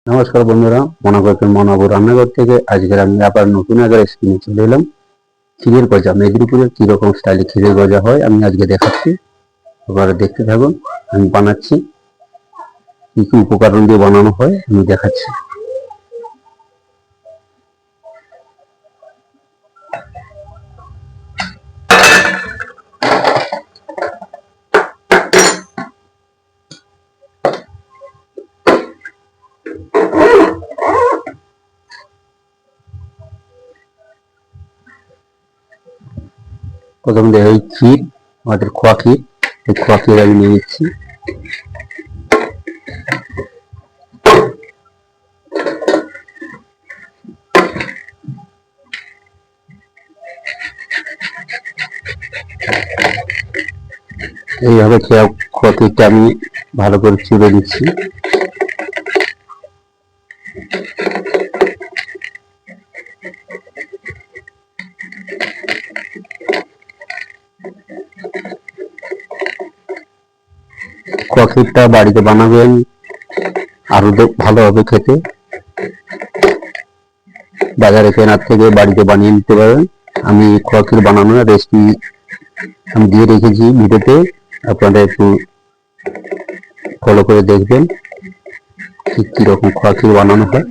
নমস্কার বন্ধুরা, মনে করছেন মনাবু রান্নাঘর থেকে আজকের আমি আবার নতুন একটা রেসিপি নিয়ে চলে এলাম। ক্ষীরের গজা। মেদিনীপুরের কিরকম স্টাইলে ক্ষীরের গজা হয় আমি আজকে দেখাচ্ছি, এবারে দেখতে থাকুন। আমি বানাচ্ছি, কি কি উপকরণ দিয়ে বানানো হয় আমি দেখাচ্ছি। প্রথম এই ক্ষীর, আমাদের খোয়া ক্ষীর, এই খোয়া ক্ষীর আমি নিয়ে নিচ্ছি। এইভাবে খোয়া ক্ষীরটা আমি ভালো করে চুড়ে নিচ্ছি। খোয়া ক্ষীরটা বাড়িতে বানাবেন, আরো ভালো হবে খেতে। বাজারে কেনার থেকে বাড়িতে বানিয়ে নিতে পারেন। আমি খোয়া ক্ষীর বানানোর রেসিপি আমি দিয়ে রেখেছি ভিডিওতে, আপনারা একটু ফলো করে দেখবেন ঠিক কিরকম খোয়া ক্ষীর বানানো হয়।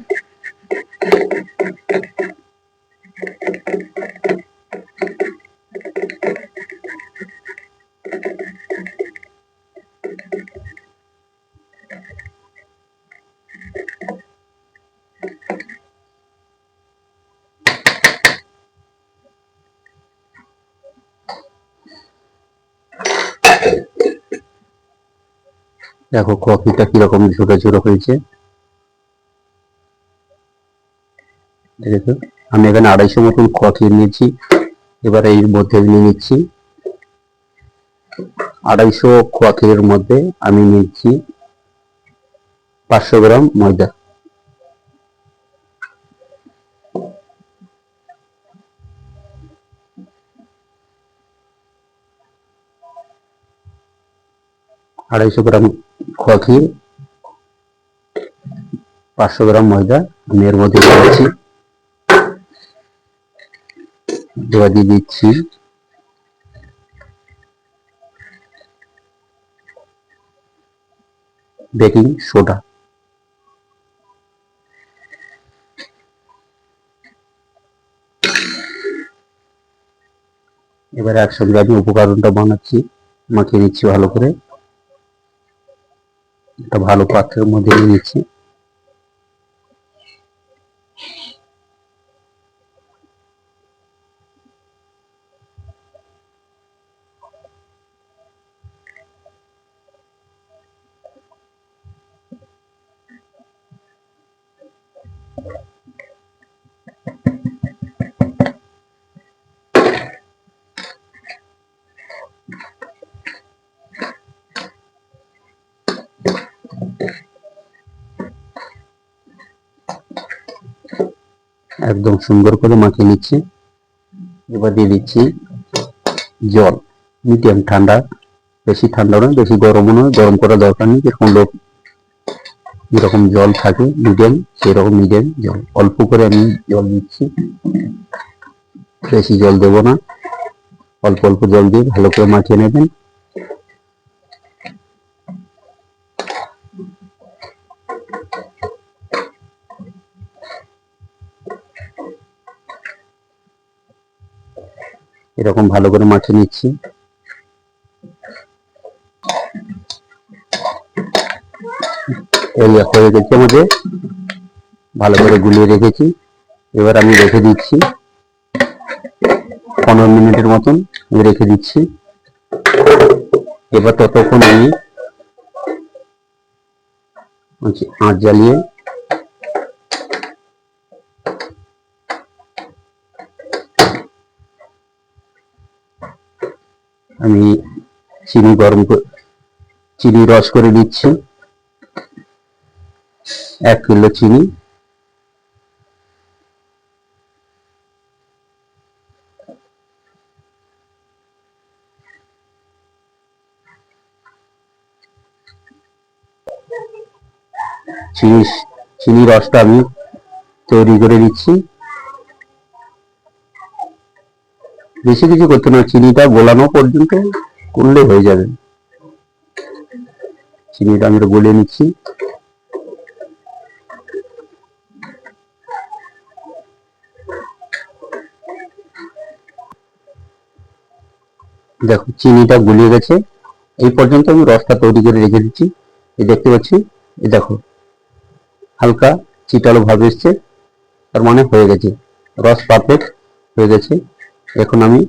দেখো খোয়া ক্ষীরটা কিরকম ছোটো ছোটো হয়েছে, দেখেছো। আমি এখানে 250 মতন খোয়া ক্ষীর নিয়েছি। এবার এর মধ্যে নিয়ে নিচ্ছি 250 খোয়া ক্ষীরের মধ্যে আমি নিচ্ছি 500 গ্রাম ময়দা। আড়াইশো গ্রাম খোয়া ক্ষীর, 500 গ্রাম ময়দা আমি এর মধ্যে দিচ্ছি। এবার দিয়ে দিচ্ছি বেকিং সোডা। এবারে একসঙ্গে আমি উপকরণটা বানাচ্ছি, মাখিয়ে নিচ্ছি ভালো করে। একটা ভালো পাত্রের মধ্যে নিয়ে নিচ্ছি। একদম সুন্দর করে মাখিয়ে নিচ্ছি। এবার দিয়ে দিচ্ছি জল, মিডিয়াম ঠান্ডা, বেশি ঠান্ডা নয় বেশি গরমও নয়, গরম করার দরকার নেই। যেরকম লোক যেরকম জল থাকে মিডিয়াম, সেরকম মিডিয়াম জল, অল্প করে আমি জল দিচ্ছি, বেশি জল দেবো না। অল্প অল্প জল দিয়ে ভালো করে মাখিয়ে নেবেন। এরকম ভালো করে মাখিয়ে নিচ্ছি। এই হয়ে গেছে আমাদের, ভালো করে গুলিয়ে রেখেছি। এবার আমি রেখে দিচ্ছি 15 মিনিটের মতন আমি রেখে দিচ্ছি। এবার ততক্ষণ আমি আঁচ জ্বালিয়ে আমি চিনি রস করে দিচ্ছি। 1 কিলো চিনি। চিনি চিনি রসটা আমি তৈরি করে দিচ্ছি। বেশি কিছু করতে না, চিনিটা গোলানো পর্যন্ত করলে হয়ে যাবে। চিনিটা আমি গলিয়ে নিচ্ছি। দেখো চিনিটা গলিয়ে গেছে। এই পর্যন্ত আমি রসটা তৈরি করে রেখে দিচ্ছি। এই দেখতে পাচ্ছি, এই দেখো হালকা চিটালো ভাব এসছে, তার মানে হয়ে গেছে, রস পারফেক্ট হয়ে গেছে। এখন আমি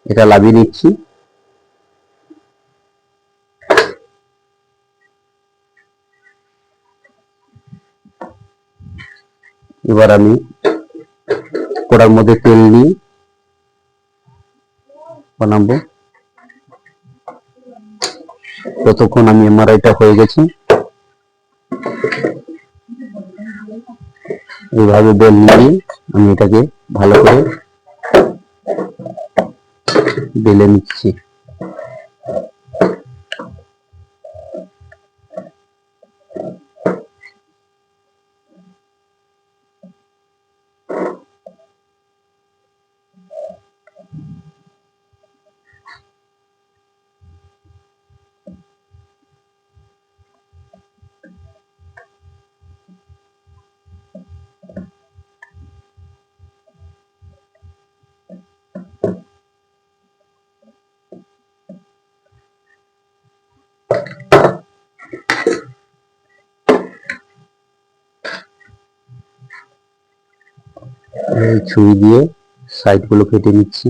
এটা লাভিয়ে নিচ্ছি। এবার আমি কড়ার মধ্যে তেল নিয়ে বানাবো। ততক্ষণ আমি এমআরআইটা হয়ে গেছে। এইভাবে বেল নিয়ে আমি এটাকে ভালো করে বেলে নিচ্ছি। এই ছুরি দিয়ে সাইড গুলো কেটে নিচ্ছি।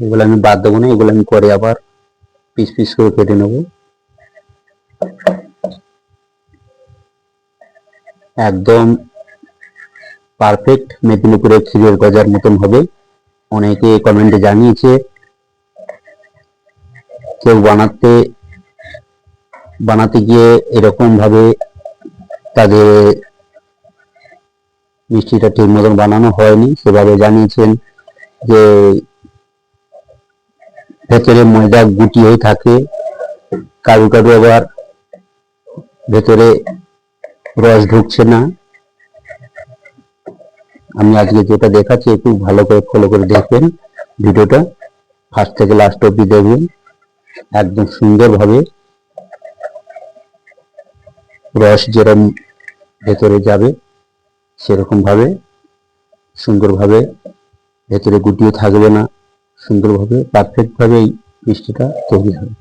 এগুলো আমি বাদ দেবো না, এগুলো আমি পরে আবার পিস পিস করে কেটে নেব। একদম পারফেক্ট মেদিনীপুরের ক্ষীরের গজার মতন হবে। অনেকে কমেন্টে জানিয়েছে, কেউ বানাতে গিয়ে এরকম ভাবে তাদের মিষ্টিটা ঠিক মতন বানানো হয়নি। সেভাবে জানিয়েছেন যে ভেতরে ময়দা গুটি হয়ে থাকে, কারু কারু আবার ভেতরে রস ঢুকছে না। আমি আজকে যেটা দেখাচ্ছি একটু ভালো করে ফলো করে দেখবেন, ভিডিওটা ফার্স্ট থেকে লাস্ট অব্দি দেখবেন। একদম সুন্দরভাবে রস যেরকম ভেতরে যাবে সেরকম ভাবে সুন্দরভাবে, ভেতরে গুটিও থাকবে না, সুন্দরভাবে পারফেক্ট ভাবে এই মিষ্টিটা তৈরি হবে।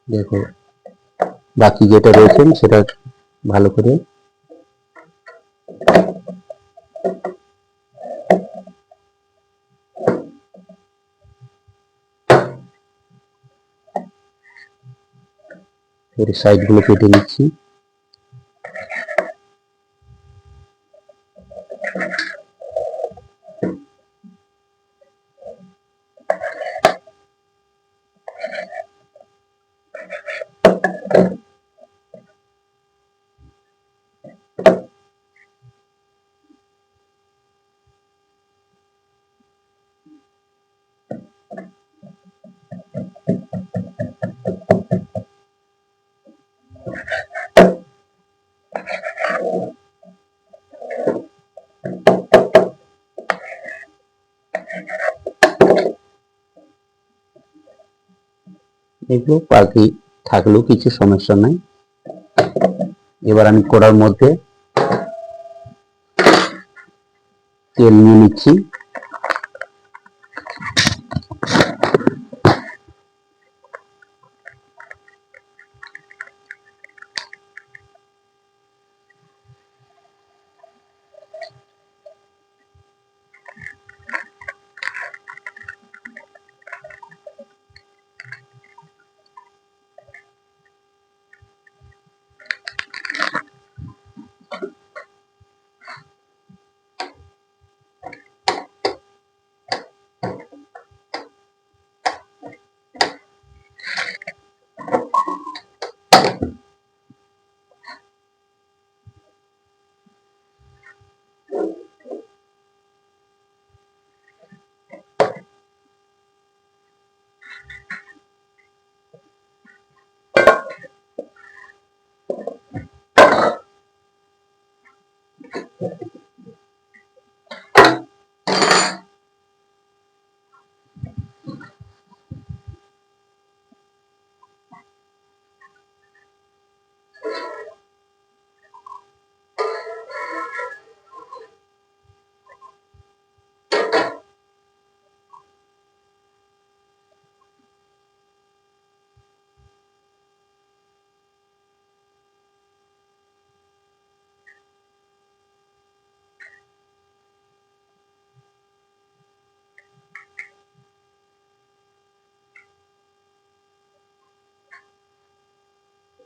দেখো বাকি যেটা রয়েছে সেটা ভালো করে সাইড গুলো কেটে নিচ্ছি। এগুলো বাকি থাকলেও কিছু সমস্যা নাই। এবার আমি কড়ার মধ্যে তেল নিয়ে নিচ্ছি।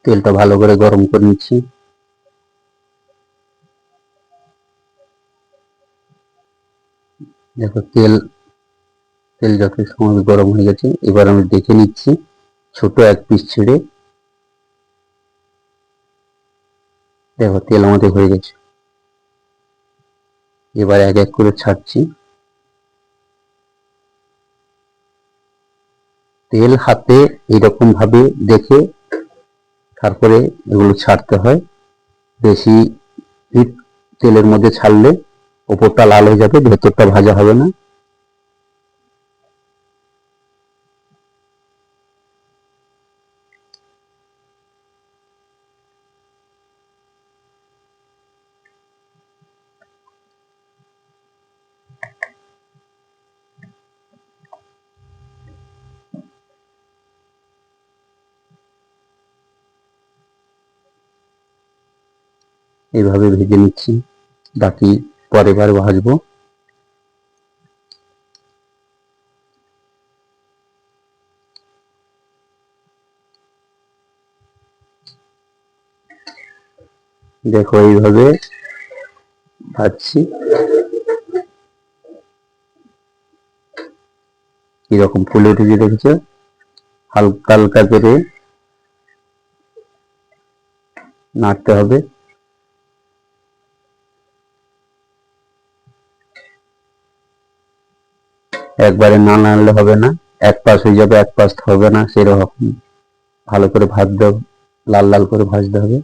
তেলটা ভালো করে গরম করে নিচ্ছি। দেখো তেল যথেষ্ট সময় গরম হয়ে গেছে। এবার আমি দেখে নিচ্ছি, ছোট এক পিস ছেড়ে। দেখো তেল আমাদের হয়ে গেছে। এবার এক এক করে ছাড়ছি। তেল হাতে এরকম ভাবে দেখে তারপরে এগুলো ছাড়তে হয়। বেশি হিট তেলের মধ্যে ছাড়লে ওপরটা লাল হয়ে যাবে, ভেতরটা ভাজা হবে না। এইভাবে ভেজে নিচ্ছি, বাকি পরের বার ভাজবো। দেখো এইভাবে ভাজছি, কিরকম ফুলে উঠেছে দেখেছো। হালকা হালকা করে নাড়তে হবে। একবারে না নাড়লে হবে না, এক পাশ হয়ে যাবে এক পাশ হবে না, সেরকম ভালো করে ভাজতে হবে, লাল লাল করে ভাজতে হবে।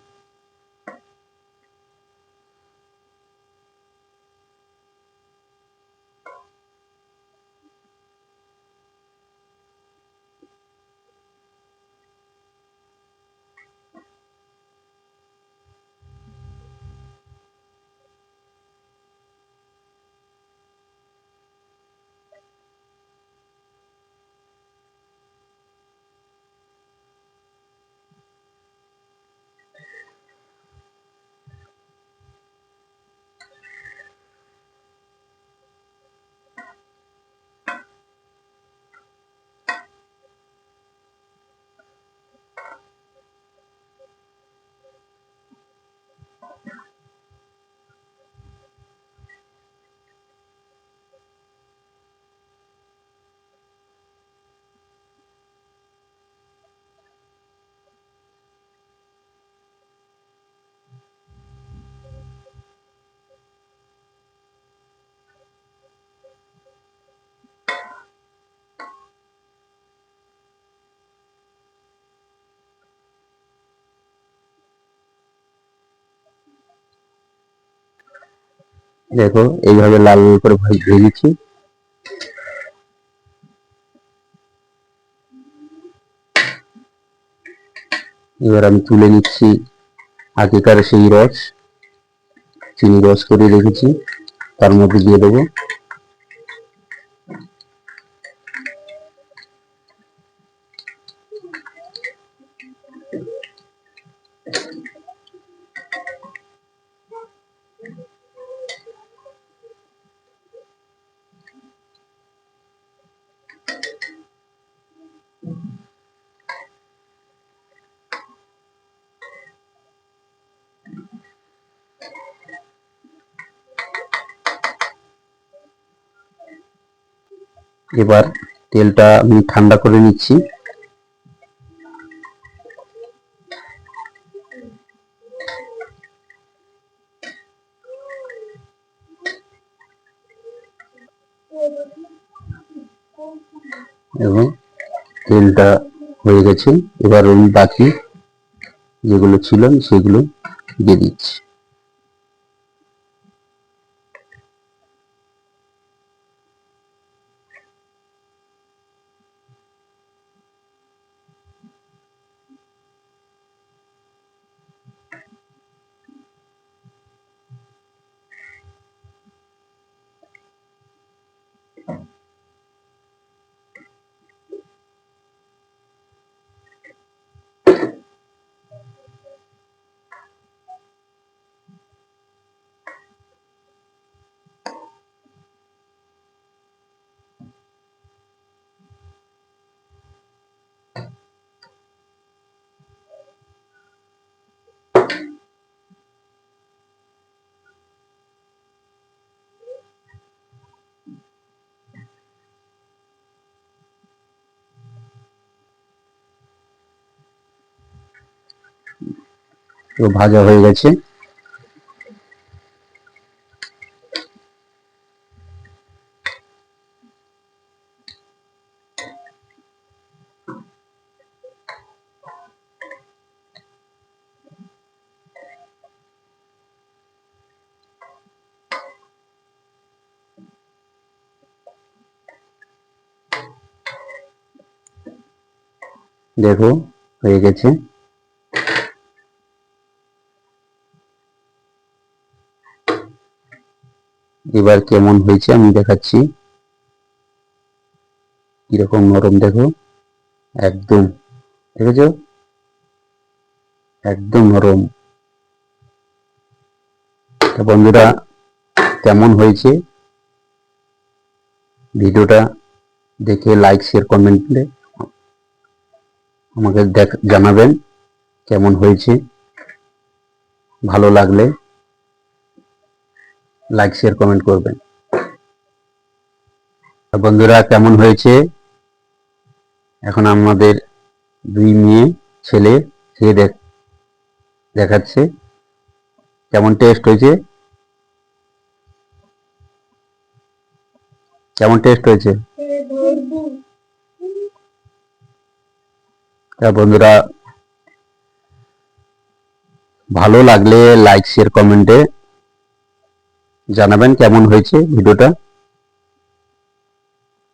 দেখো এইভাবে লাল লাল করে ভেজেছি। এবার আমি তুলে নিচ্ছি আগেকার সেই রস, চিনি রস করে রেখেছি, তার মধ্যে দিয়ে দেবো। এবার তেলটা আমি ঠান্ডা করে নিচ্ছি। এবং তেলটা হয়ে গেছে। এবার ওই বাকি যেগুলো ছিল সেগুলো দিয়ে দিচ্ছি। তো ভাজা হয়ে গেছে। দেখো হয়ে গেছে। এবার কেমন হয়েছে আমি দেখাচ্ছি। কিরকম নরম দেখো, একদম, দেখেছো, একদম নরম। তো বন্ধুরা, কেমন হয়েছে ভিডিওটা দেখে লাইক শেয়ার কমেন্টে আমাকে জানাবেন কেমন হয়েছে। ভালো লাগলে লাইক শেয়ার কমেন্ট করবেন। বন্ধুরা, কেমন হয়েছে এখন আমাদের দুই মেয়ে ছেলে খেয়ে দেখাচ্ছে কেমন টেস্ট হয়েছে, কেমন টেস্ট হয়েছে। তা বন্ধুরা, ভালো লাগলে লাইক শেয়ার কমেন্টে জানাবেন কেমন হয়েছে ভিডিওটা।